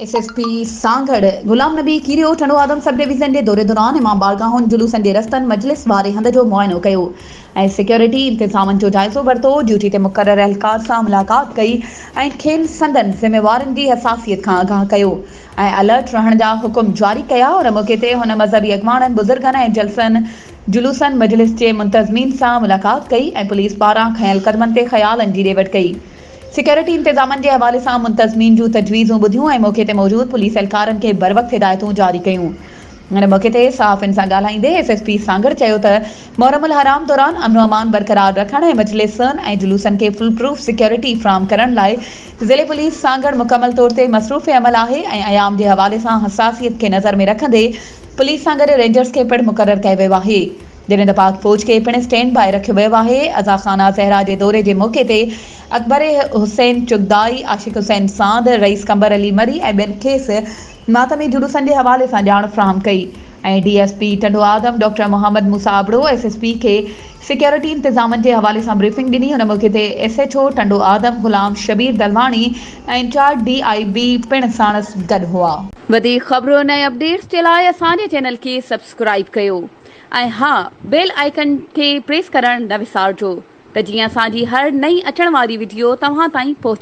SSP Sanghar Ghulam Nabi कीरियो ठंडो आदम sub division के दौरे दौरान इमाम बारगाहुनि जुलूसनि जे रस्तनि मजलिस वारे हंध जो मुआयनो कयो ऐं सिक्योरिटी इंतज़ामनि जो जाइज़ो वरितो। ड्यूटी ते मुक़रर एहलकार सां मुलाक़ात कई ऐं खेनि संदनि ज़िम्मेवारनि जी हसासियत खां आगाह कयो ऐं अलर्ट रहण जा हुकुम जारी कया। और मौक़े ते हुन मज़हबी अॻवाननि बुज़ुर्गनि ऐं जलसनि जुलूसनि मजलिस जे मुंतज़मीन सां मुलाक़ात कई ऐं पुलिस पारां खयल क़दमनि ते ख़यालनि जी ॾे वठि कई। सिक्योरिटी इंतज़ामनि जे हवाले सां मुंतज़मीन जूं तजवीज़ूं ॿुधियूं ऐं मौक़े ते मौजूद पुलिस एहलकारनि खे बर वक़्ति हिदायतूं जारी कयूं। हिन मौक़े ते सहाफ़ियुनि सां ॻाल्हाईंदे एसएसपी सांगड़ चयो त मुहर्रम उल हराम दौरान अमन अमान बरक़रार रखण ऐं मजलिसनि ऐं जुलूसनि खे फुल प्रूफ सिक्योरिटी फ़राहम करण लाइ ज़िले पुलिस सांगड़ मुकमल तौर ते मसरूफ़ अमल आहे ऐं अयाम जे हवाले सां हसासियत खे नज़र में रखंदे पुलिस सां गॾु रेंजर्स खे पिणु मुक़ररु कयो वियो आहे। जॾहिं त पाक फ़ौज खे पिणु स्टैंड बाय रखियो वियो आहे। अज़ाख़ाना ज़हरा जे दौरे जे मौक़े ते अकबर हुसैन चुगदाई, आशिक़ हुसैन साद, रईस कंबर अली मरी ऐं ॿियनि खेसि मातमी जुलूसनि जे हवाले सां ॼाण फ़राहम कई ऐं डीएसपी टंडो आदम डॉक्टर मोहम्मद मूसा आबड़ो एसएसपी खे सिक्योरिटी इंतज़ामनि जे हवाले सां ब्रीफिंग ॾिनी। हुन मौक़े ते एसएचओ टंडो आदम गुलाम शबीर दलवाणी ऐं इंचार्ज डीआईबी पिणु साणुसि गॾु हुआ। वधीक ख़बरुनि ऐं अपडेट्स जे लाइ असांजे चैनल खे सब्सक्राइब कयो ऐं हा बेल आइकन खे प्रेस करणु न विसारिजो त जीअं असांजी हर नई अचण वारी वीडियो तव्हां ताईं पहुचे।